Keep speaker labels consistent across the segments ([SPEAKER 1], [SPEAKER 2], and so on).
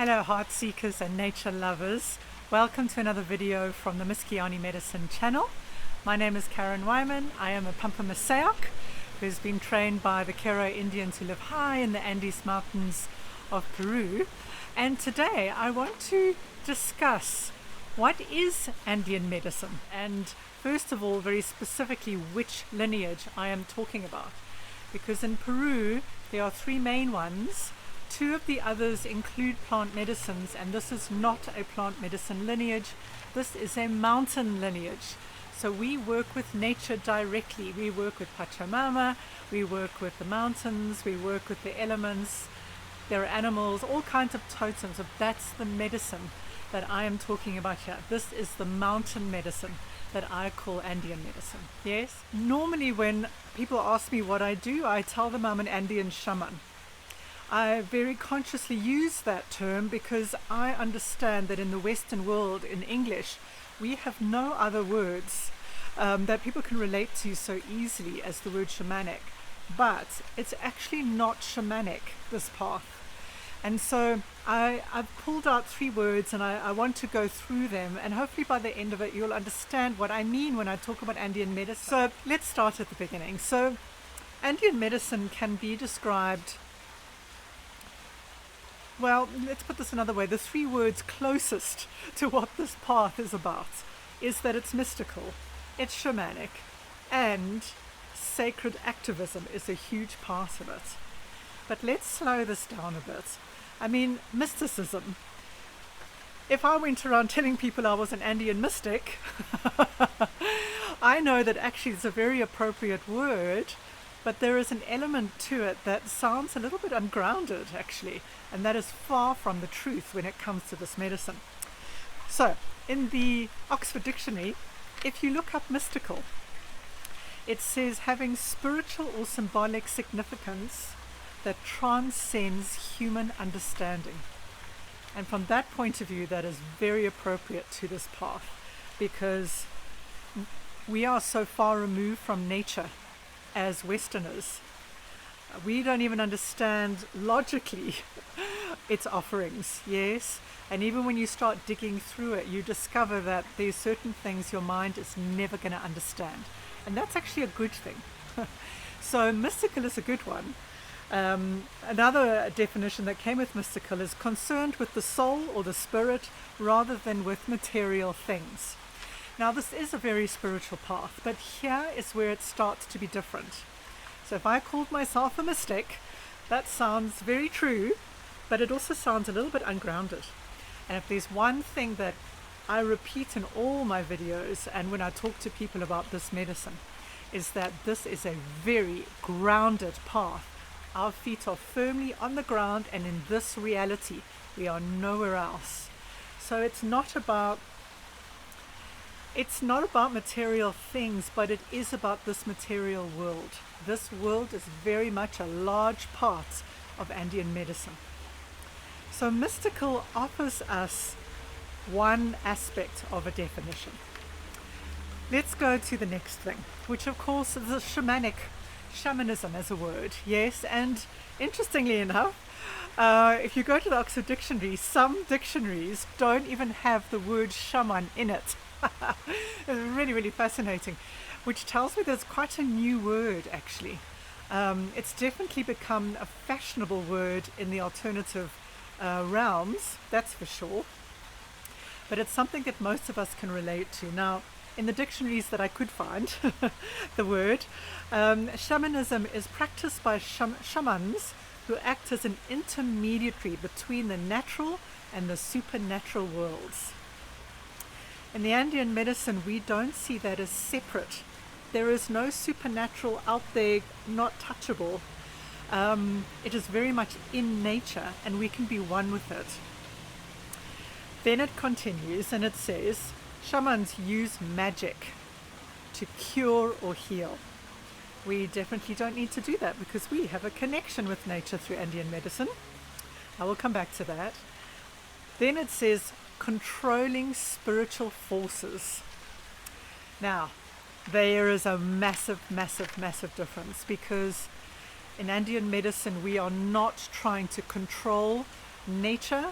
[SPEAKER 1] Hello heart seekers and nature lovers. Welcome to another video from the Miskayani and Medicine channel. My name is Karen Weinman. I am a Pampamesayoq who's been trained by the Kero Indians who live high in the Andes mountains of Peru. And today I want to discuss what is Andean medicine, and first of all, very specifically, which lineage I am talking about. Because in Peru there are three main ones. Two of the others include plant medicines, and this is not a plant medicine lineage. This is a mountain lineage. So we work with nature directly. We work with Pachamama, we work with the mountains, we work with the elements. There are animals, all kinds of totems. So that's the medicine that I am talking about here. This is the mountain medicine that I call Andean medicine. Yes? Normally when people ask me what I do, I tell them I'm an Andean shaman. I very consciously use that term because I understand that in the Western world, in English, we have no other words that people can relate to so easily as the word shamanic. But it's actually not shamanic, this path. And so I've pulled out three words, and I want to go through them, and hopefully by the end of it you'll understand what I mean when I talk about Andean medicine. So let's start at the beginning. So Andean medicine can be described, well, let's put this another way. The three words closest to what this path is about is that it's mystical, it's shamanic, and sacred activism is a huge part of it. But let's slow this down a bit. I mean, mysticism. If I went around telling people I was an Andean mystic, I know that actually it's a very appropriate word, but there is an element to it that sounds a little bit ungrounded, actually, and that is far from the truth when it comes to this medicine. So, in the Oxford Dictionary, if you look up mystical, it says having spiritual or symbolic significance that transcends human understanding. And from that point of view, that is very appropriate to this path, because we are so far removed from nature as Westerners. We don't even understand logically its offerings, yes? And even when you start digging through it, you discover that there's certain things your mind is never going to understand. And that's actually a good thing. So mystical is a good one. Another definition that came with mystical is concerned with the soul or the spirit rather than with material things. Now this is a very spiritual path, but here is where it starts to be different. So if I called myself a mystic, that sounds very true, but it also sounds a little bit ungrounded. And if there's one thing that I repeat in all my videos and when I talk to people about this medicine, is that this is a very grounded path. Our feet are firmly on the ground, and in this reality, we are nowhere else. So it's not about material things, but it is about this material world. This world is very much a large part of Andean medicine. So mystical offers us one aspect of a definition. Let's go to the next thing, which of course is the shamanism as a word, yes. And interestingly enough, if you go to the Oxford Dictionary, some dictionaries don't even have the word shaman in it. It's really, really fascinating, which tells me there's quite a new word actually. It's definitely become a fashionable word in the alternative realms, that's for sure. But it's something that most of us can relate to. Now, in the dictionaries that I could find, the word, shamanism is practiced by shamans who act as an intermediary between the natural and the supernatural worlds. In the Andean medicine, we don't see that as separate. There is no supernatural out there, not touchable. It is very much in nature, and we can be one with it. Then it continues, and it says, shamans use magic to cure or heal. We definitely don't need to do that because we have a connection with nature through Andean medicine. I will come back to that. Then it says, controlling spiritual forces. Now, there is a massive, massive, massive difference, because in Andean medicine we are not trying to control nature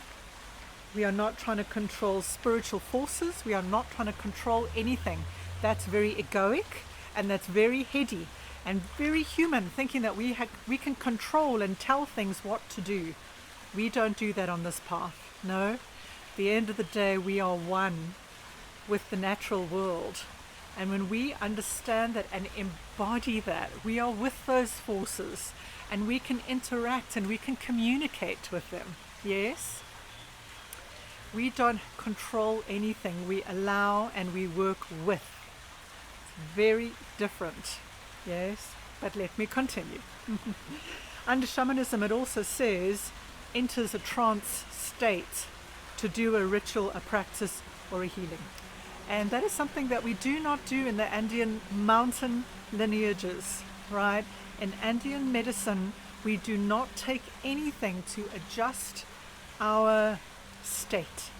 [SPEAKER 1] We are not trying to control spiritual forces. We are not trying to control anything. That's very egoic, and that's very heady and very human, thinking that we can control and tell things what to do. We don't do that on this path. No. At the end of the day, we are one with the natural world. And when we understand that and embody that, we are with those forces, and we can interact and we can communicate with them. Yes? We don't control anything. We allow and we work with. It's very different. Yes? But let me continue. Under shamanism, it also says, enters a trance state to do a ritual, a practice, or a healing. And that is something that we do not do in the Andean mountain lineages, right? In Andean medicine, we do not take anything to adjust our state.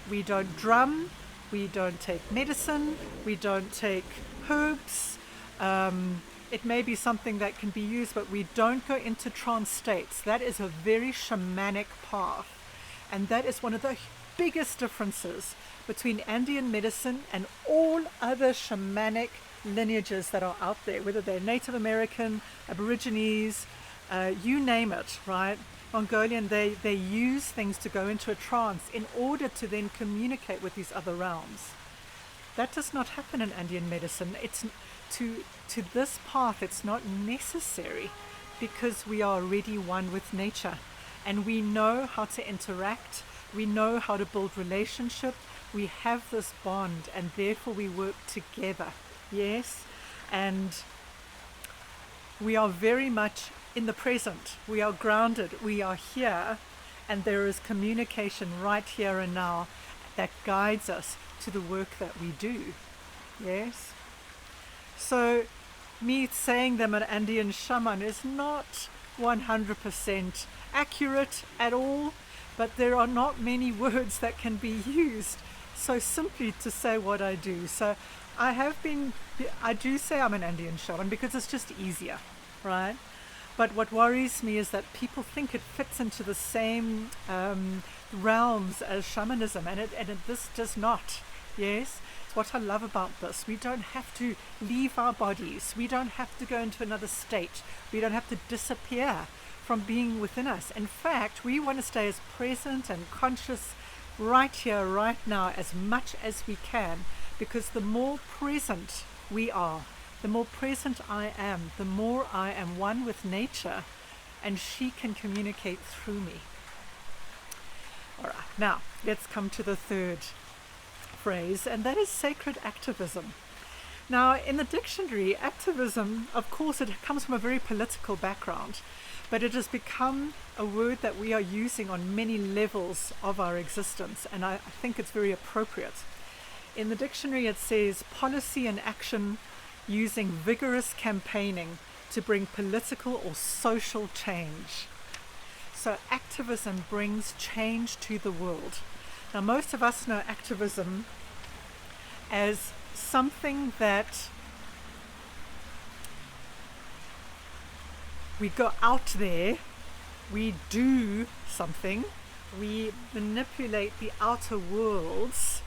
[SPEAKER 1] We don't drum, we don't take medicine, we don't take herbs. It may be something that can be used, but we don't go into trance states. That is a very shamanic path. And that is one of the biggest differences between Andean medicine and all other shamanic lineages that are out there, whether they're Native American, Aborigines, you name it, right? Mongolian, they use things to go into a trance in order to then communicate with these other realms. That does not happen in Andean medicine. It's to this path, it's not necessary, because we are already one with nature, and we know how to interact. We know how to build relationship. We have this bond, and therefore we work together. Yes, and we are very much in the present. We are grounded. We are here, and there is communication right here and now that guides us to the work that we do. Yes. So me saying them an Andean shaman is not 100% accurate at all, but there are not many words that can be used so simply to say what I do. So I do say I'm an Andean shaman because it's just easier, right? But what worries me is that people think it fits into the same realms as shamanism, and this does not. Yes, it's what I love about this. We don't have to leave our bodies. We don't have to go into another state. We don't have to disappear from being within us. In fact, we want to stay as present and conscious right here, right now, as much as we can, because the more present we are, the more present I am, the more I am one with nature, and she can communicate through me. All right, now let's come to the third phrase, and that is sacred activism. Now, in the dictionary, activism, of course, it comes from a very political background, but it has become a word that we are using on many levels of our existence, and I think it's very appropriate. In the dictionary, it says policy and action using vigorous campaigning to bring political or social change. So activism brings change to the world. Now, most of us know activism as something that we go out there, we do something, we manipulate the outer worlds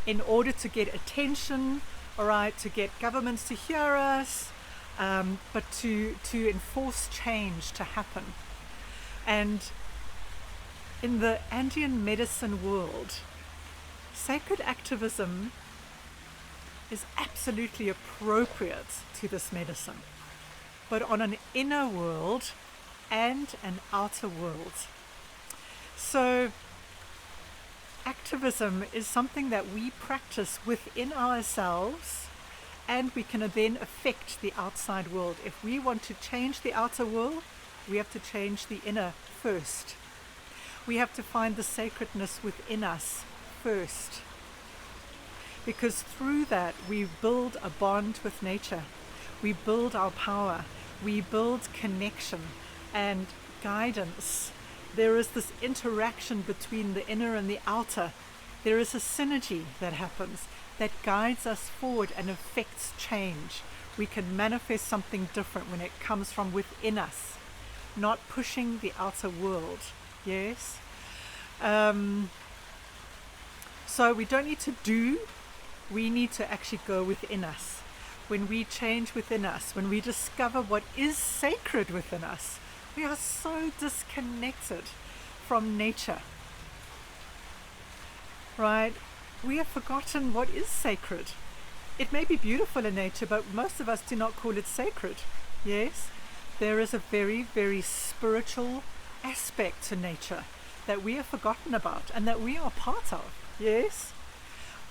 [SPEAKER 1] in order to get attention, all right, to get governments to hear us, but to enforce change to happen. And in the Andean medicine world, sacred activism is absolutely appropriate to this medicine, but on an inner world and an outer world. So activism is something that we practice within ourselves, and we can then affect the outside world. If we want to change the outer world, we have to change the inner first. We have to find the sacredness within us first, because through that we build a bond with nature, we build our power, we build connection and guidance. There is this interaction between the inner and the outer. There is a synergy that happens that guides us forward and affects change. We can manifest something different when it comes from within us, not pushing the outer world. Yes. So we don't need to do, we need to actually go within us. When we change within us, when we discover what is sacred within us, we are so disconnected from nature. Right? We have forgotten what is sacred. It may be beautiful in nature, but most of us do not call it sacred. Yes? There is a very, very spiritual aspect to nature that we have forgotten about and that we are part of. Yes?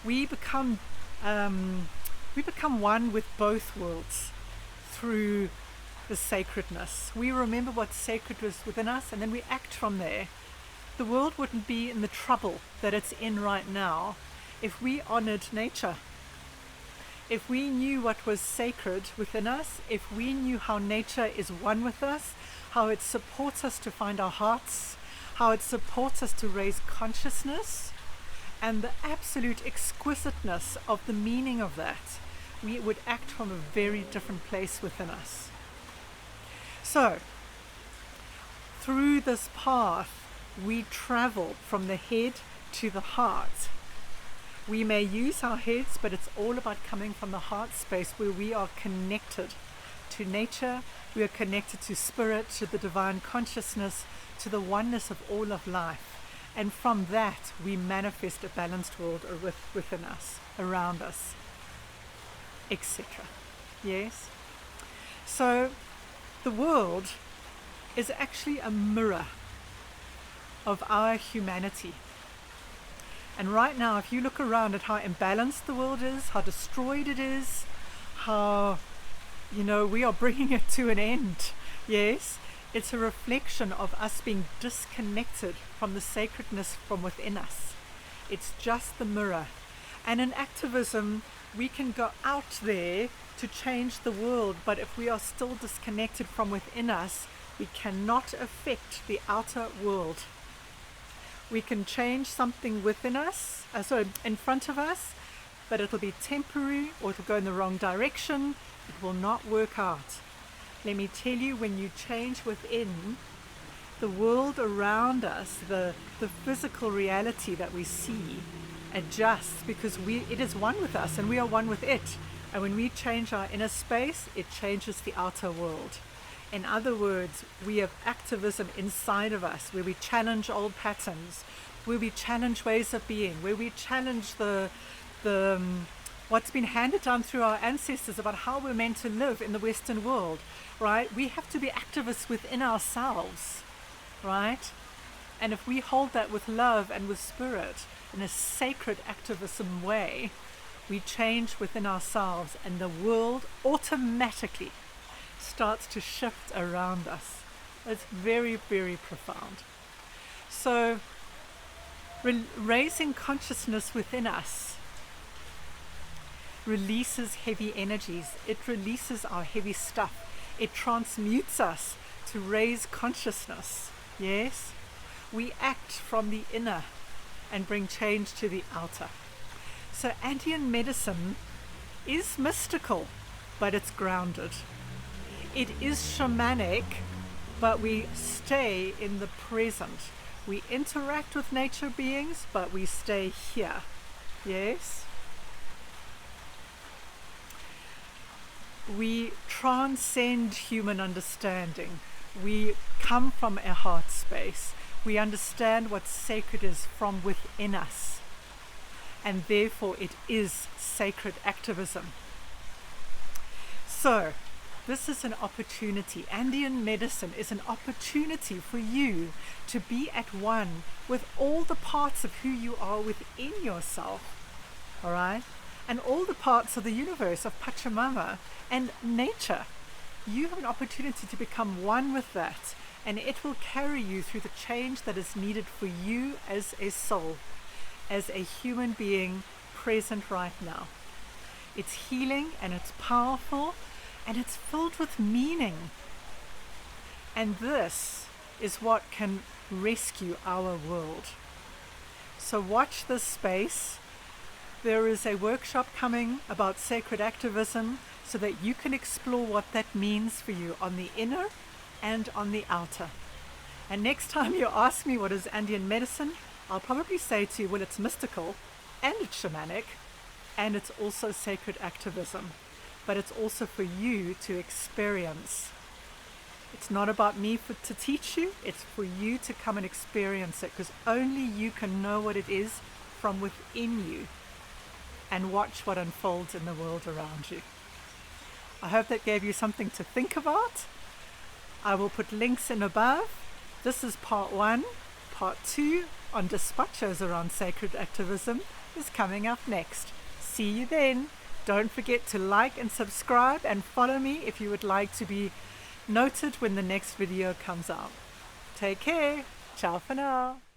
[SPEAKER 1] We become one with both worlds through the sacredness. We remember what's sacred was within us, and then we act from there. The world wouldn't be in the trouble that it's in right now if we honored nature. If we knew what was sacred within us, if we knew how nature is one with us, how it supports us to find our hearts, how it supports us to raise consciousness, and the absolute exquisiteness of the meaning of that, we would act from a very different place within us. So, through this path, we travel from the head to the heart. We may use our heads, but it's all about coming from the heart space where we are connected to nature, we are connected to spirit, to the divine consciousness, to the oneness of all of life. And from that, we manifest a balanced world within us, around us, etc. Yes? So, the world is actually a mirror of our humanity. And right now, if you look around at how imbalanced the world is, how destroyed it is, how, we are bringing it to an end, yes, it's a reflection of us being disconnected from the sacredness from within us. It's just the mirror. And in activism, we can go out there to change the world, but if we are still disconnected from within us, we cannot affect the outer world. We can change something within us, in front of us, but it'll be temporary or it'll go in the wrong direction. It will not work out. Let me tell you, when you change within, the world around us, the physical reality that we see, adjusts because it is one with us and we are one with it. And when we change our inner space, it changes the outer world. In other words, we have activism inside of us where we challenge old patterns, where we challenge ways of being, where we challenge the what's been handed down through our ancestors about how we're meant to live in the Western world, right? We have to be activists within ourselves, right? And if we hold that with love and with spirit in a sacred activism way, we change within ourselves and the world automatically starts to shift around us. It's very, very profound. So, raising consciousness within us releases heavy energies. It releases our heavy stuff. It transmutes us to raise consciousness. Yes? We act from the inner and bring change to the outer. So Andean medicine is mystical, but it's grounded. It is shamanic, but we stay in the present. We interact with nature beings, but we stay here. Yes? We transcend human understanding. We come from a heart space. We understand what sacred is from within us. And therefore it is sacred activism. So, this is an opportunity. Andean medicine is an opportunity for you to be at one with all the parts of who you are within yourself. All right? And all the parts of the universe, of Pachamama and nature. You have an opportunity to become one with that, and it will carry you through the change that is needed for you as a soul, as a human being present right now. It's healing and it's powerful and it's filled with meaning. And this is what can rescue our world. So watch this space. There is a workshop coming about sacred activism so that you can explore what that means for you on the inner and on the outer. And next time you ask me what is Andean medicine, I'll probably say to you, well, it's mystical, and it's shamanic, and it's also sacred activism, but it's also for you to experience. It's not about me to teach you, it's for you to come and experience it, because only you can know what it is from within you and watch what unfolds in the world around you. I hope that gave you something to think about. I will put links in above. This is part 1. Part 2 on despachos around sacred activism is coming up next. See you then. Don't forget to like and subscribe and follow me if you would like to be noted when the next video comes out. Take care. Ciao for now.